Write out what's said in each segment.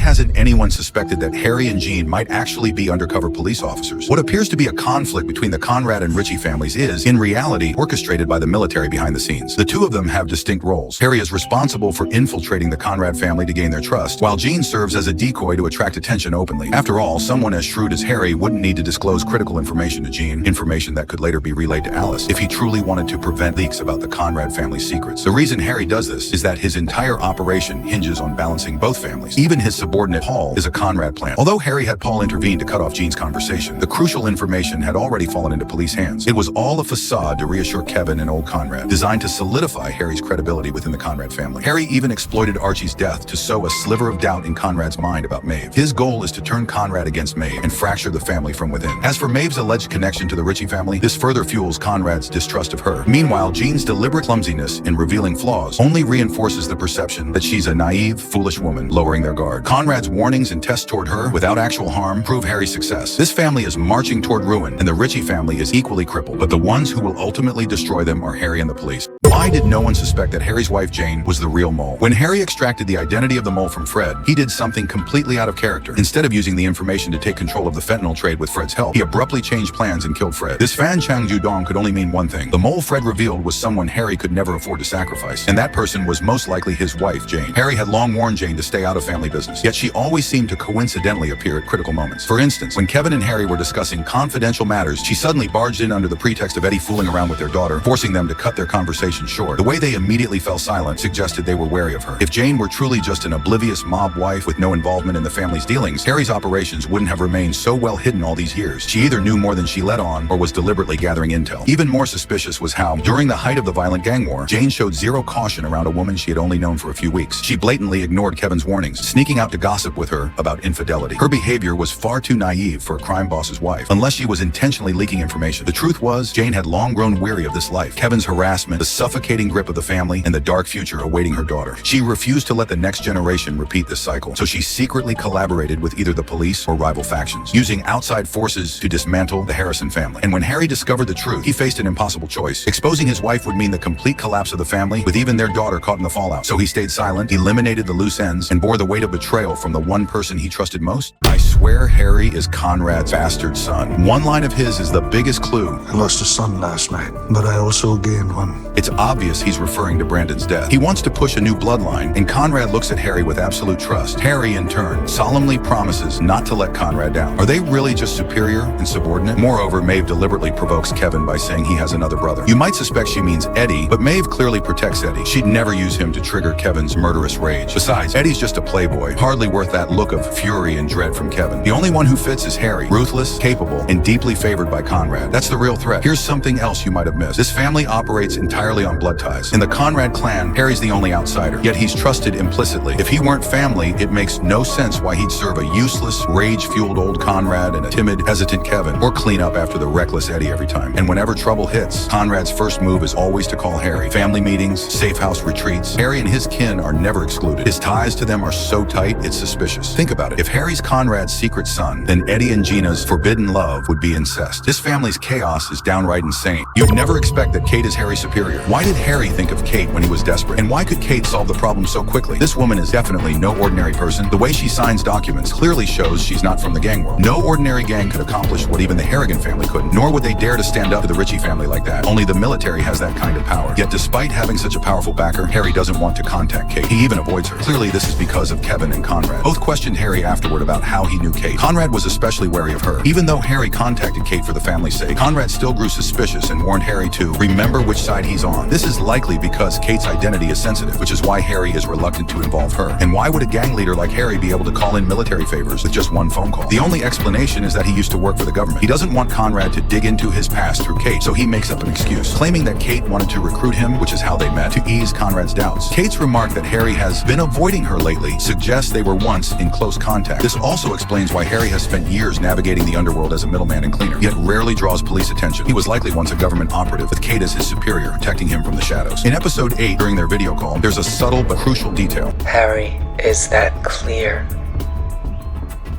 hasn't anyone suspected that Harry and Jean might actually be undercover police officers? What appears to be a conflict between the Conrad and Ritchie families is, in reality, orchestrated by the military behind the scenes. The two of them have distinct roles. Harry is responsible for infiltrating the Conrad family to gain their trust, while Jean serves as a decoy to attract attention openly. After all, someone as shrewd as Harry wouldn't need to disclose critical information to Jean, information that could later be relayed to Alice, if he truly wanted to prevent leaks about the Conrad family's secrets. The reason Harry does this is that his entire operation hinges on balancing both families. Even his subordinate Paul is a Conrad plant. Although Harry had Paul intervene to cut off Jean's conversation, the crucial information had already fallen into police hands. It was all a facade to reassure Kevin and old Conrad, designed to solidify Harry's credibility within the Conrad family. Harry even exploited Archie's death to sow a sliver of doubt in Conrad's mind about Maeve. His goal is to turn Conrad against Maeve and fracture the family from within. As for Maeve's alleged connection to the Ritchie family, this further fuels Conrad's distrust of her. Meanwhile, Jean's deliberate clumsiness in revealing flaws only reinforces the perception that she's a naive, foolish woman, lowering their guard. Conrad's warnings and tests toward her, without actual harm, prove Harry's success. This family is marching toward ruin, and the Ritchie family is equally crippled, but the ones who will ultimately destroy them are Harry and the police. Why did no one suspect that Harry's wife Jane was the real mole? When Harry extracted the identity of the mole from Fred, he did something completely out of character. Instead of using the information to take control of the fentanyl trade with Fred's help, he abruptly changed plans and killed Fred. This Fan Chang Judong could only mean one thing. The mole Fred revealed was someone Harry could never afford to sacrifice, and that person was most likely his wife, Jane. Harry had long warned Jane to stay out of family business, yet she always seemed to coincidentally appear at critical moments. For instance, when Kevin and Harry were discussing confidential matters, she suddenly barged in under the pretext of Eddie fooling around with their daughter, forcing them to cut their conversation short. The way they immediately fell silent suggested they were wary of her. If Jane were truly just an oblivious mob wife with no involvement in the family's dealings, Harry's operations wouldn't have remained so well hidden all these years. She either knew more than she let on, or was deliberately gathering intel. Even more suspicious was how, during the height of the violent gang war, Jane showed zero caution around a woman she had only known for a few weeks. She blatantly ignored Kevin's warnings, sneaking out to gossip with her about infidelity. Her behavior was far too naive for a crime boss's wife, unless she was intentionally leaking information. The truth was, Jane had long grown weary of this life, Kevin's harassment, the suffocating grip of the family, and the dark future awaiting her daughter. She refused to let the next generation repeat this cycle, so she secretly collaborated with either the police or rival factions, using outside forces to dismantle the Harrison family. And when Harry discovered the truth, he faced an impossible choice. Exposing his wife would mean the complete collapse of the family, with even their daughter caught in the fallout. So he stayed silent, eliminated the loose ends, and bore the weight of betrayal from the one person he trusted most. I swear Harry is Conrad's bastard son. One line of his is the biggest clue. I lost a son last night, but I also gained one. It's obvious he's referring to Brandon's death. He wants to push a new bloodline, and Conrad looks at Harry with absolute trust. Harry, in turn, solemnly promises not to let Conrad down. Are they really just superior and subordinate? Moreover, Maeve deliberately provokes Kevin by saying he has another brother. You might suspect she means Eddie, but Maeve clearly protects Eddie. She'd never use him to trigger Kevin's murderous rage. Besides, Eddie's just a playboy, hardly worth that look of fury and dread from Kevin. The only one who fits is Harry, ruthless, capable, and deeply favored by Conrad. That's the real threat. Here's something else you might have missed. This family operates entirely on blood ties. In the Conrad clan, Harry's the only outsider, yet he's trusted implicitly. If he weren't family, it makes no sense why he'd serve a useless, rage-fueled old Conrad and a timid, hesitant Kevin, or clean up after the reckless Eddie every time. And whenever trouble hits, Conrad's first move is always to call Harry. Family meetings, safe house retreats. Harry and his kin are never excluded. His ties to them are so tight, it's suspicious. Think about it. If Harry's Conrad's secret son, then Eddie and Gina's forbidden love would be incest. This family's chaos is downright insane. You'd never expect that Kate is Harry's superior. Why did Harry think of Kate when he was desperate? And why could Kate solve the problem so quickly? This woman is definitely no ordinary person. The way she signs documents clearly shows she's not from the gang world. No ordinary gang could accomplish what even the Harrigan family couldn't, nor would they dare to stand up to the Ritchie family like that. Only the military has that kind of power. Yet despite having such a powerful backer, Harry doesn't want to contact Kate. He even avoids her. Clearly this is because of Kevin and Conrad. Both questioned Harry afterward about how he knew Kate. Conrad was especially wary of her. Even though Harry contacted Kate for the family's sake, Conrad still grew suspicious and warned Harry to remember which side he's on. This is likely because Kate's identity is sensitive, which is why Harry is reluctant to involve her. And why would a gang leader like Harry be able to call in military favors with just one phone call? The only explanation is that he used to work for the government. He doesn't want Conrad to dig into his past through Kate, so he makes up an excuse, claiming that Kate wanted to recruit him, which is how they met, to ease Conrad's doubts. Kate's remark that Harry has been avoiding her lately suggests they were once in close contact. This also explains why Harry has spent years navigating the underworld as a middleman and cleaner, yet rarely draws police attention. He was likely once a government operative, with Kate as his superior, protecting him from the shadows. In episode 8, during their video call, there's a subtle but crucial detail. Harry, is that clear?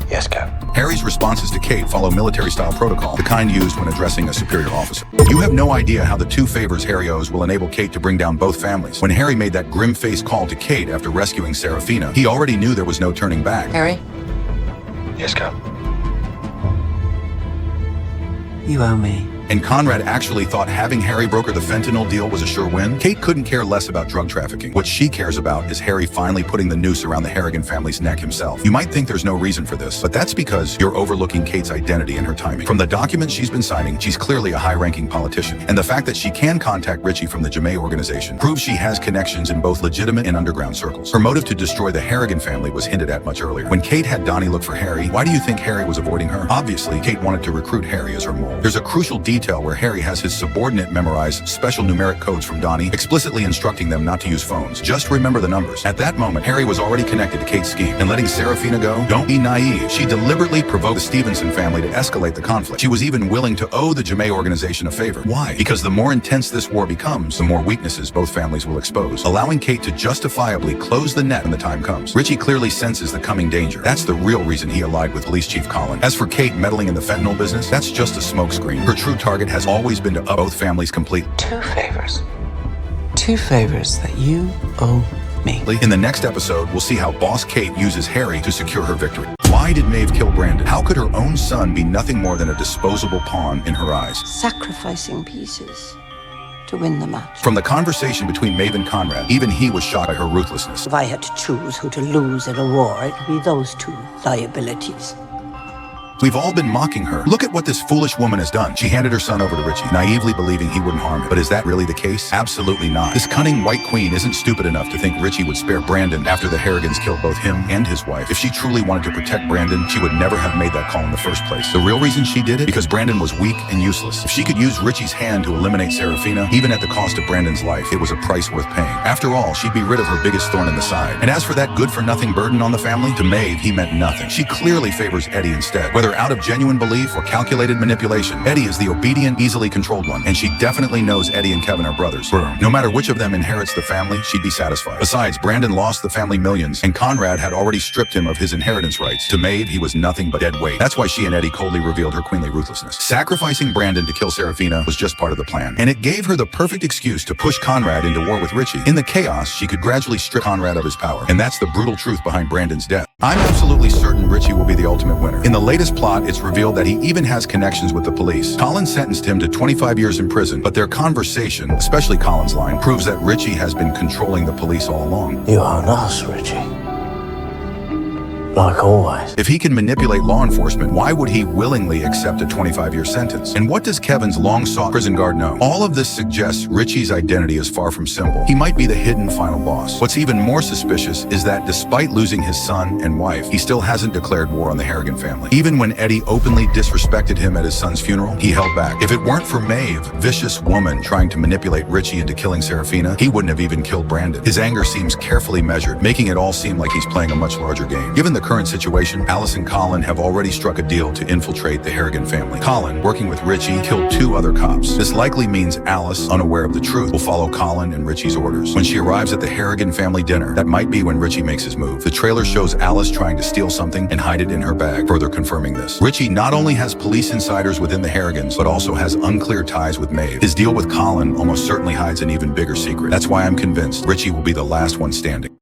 Yes, Cap. Harry's responses to Kate follow military-style protocol, the kind used when addressing a superior officer. You have no idea how the 2 favors Harry owes will enable Kate to bring down both families. When Harry made that grim-faced call to Kate after rescuing Serafina, he already knew there was no turning back. Harry? Yes, Cap. You owe me. And Conrad actually thought having Harry broker the fentanyl deal was a sure win. Kate couldn't care less about drug trafficking. What she cares about is Harry finally putting the noose around the Harrigan family's neck himself. You might think there's no reason for this, but that's because you're overlooking Kate's identity and her timing. From the documents she's been signing, she's clearly a high-ranking politician. And the fact that she can contact Richie from the Jemay organization proves she has connections in both legitimate and underground circles. Her motive to destroy the Harrigan family was hinted at much earlier. When Kate had Donnie look for Harry, why do you think Harry was avoiding her? Obviously, Kate wanted to recruit Harry as her mole. There's a crucial detail where Harry has his subordinate memorize special numeric codes from Donnie, explicitly instructing them not to use phones. Just remember the numbers. At that moment, Harry was already connected to Kate's scheme, and letting Serafina go? Don't be naive. She deliberately provoked the Stevenson family to escalate the conflict. She was even willing to owe the Jemay organization a favor. Why? Because the more intense this war becomes, the more weaknesses both families will expose, allowing Kate to justifiably close the net when the time comes. Richie clearly senses the coming danger. That's the real reason he allied with Police Chief Colin. As for Kate meddling in the fentanyl business, that's just a smokescreen. Her true target has always been to both families completely. 2 favors. 2 favors that you owe me. In the next episode, we'll see how Boss Kate uses Harry to secure her victory. Why did Maeve kill Brandon? How could her own son be nothing more than a disposable pawn in her eyes? Sacrificing pieces to win the match. From the conversation between Maeve and Conrad, even he was shocked by her ruthlessness. If I had to choose who to lose in a war, it would be those 2 liabilities. We've all been mocking her. Look at what this foolish woman has done. She handed her son over to Richie, naively believing he wouldn't harm him. But is that really the case? Absolutely not. This cunning white queen isn't stupid enough to think Richie would spare Brandon after the Harrigans killed both him and his wife. If she truly wanted to protect Brandon, she would never have made that call in the first place. The real reason she did it? Because Brandon was weak and useless. If she could use Richie's hand to eliminate Serafina, even at the cost of Brandon's life, it was a price worth paying. After all, she'd be rid of her biggest thorn in the side. And as for that good-for-nothing burden on the family, to Maeve, he meant nothing. She clearly favors Eddie instead. Whether out of genuine belief or calculated manipulation, Eddie is the obedient, easily controlled one, and she definitely knows Eddie and Kevin are brothers. No matter which of them inherits the family, she'd be satisfied. Besides, Brandon lost the family millions, and Conrad had already stripped him of his inheritance rights. To Maeve, he was nothing but dead weight. That's why she and Eddie coldly revealed her queenly ruthlessness. Sacrificing Brandon to kill Serafina was just part of the plan, and it gave her the perfect excuse to push Conrad into war with Richie. In the chaos, she could gradually strip Conrad of his power, and that's the brutal truth behind Brandon's death. I'm absolutely certain Richie will be the ultimate winner. In the latest plot, it's revealed that he even has connections with the police. Colin sentenced him to 25 years in prison, but their conversation, especially Colin's line, proves that Richie has been controlling the police all along. You own us, Richie. Like always. If he can manipulate law enforcement, why would he willingly accept a 25-year sentence? And what does Kevin's long-sought prison guard know? All of this suggests Richie's identity is far from simple. He might be the hidden final boss. What's even more suspicious is that despite losing his son and wife, he still hasn't declared war on the Harrigan family. Even when Eddie openly disrespected him at his son's funeral, he held back. If it weren't for Maeve, vicious woman trying to manipulate Richie into killing Serafina, he wouldn't have even killed Brandon. His anger seems carefully measured, making it all seem like he's playing a much larger game. Given the current situation, Alice and Colin have already struck a deal to infiltrate the Harrigan family. Colin, working with Richie, killed 2 other cops. This likely means Alice, unaware of the truth, will follow Colin and Richie's orders. When she arrives at the Harrigan family dinner, that might be when Richie makes his move. The trailer shows Alice trying to steal something and hide it in her bag, further confirming this. Richie not only has police insiders within the Harrigans, but also has unclear ties with Maeve. His deal with Colin almost certainly hides an even bigger secret. That's why I'm convinced Richie will be the last one standing.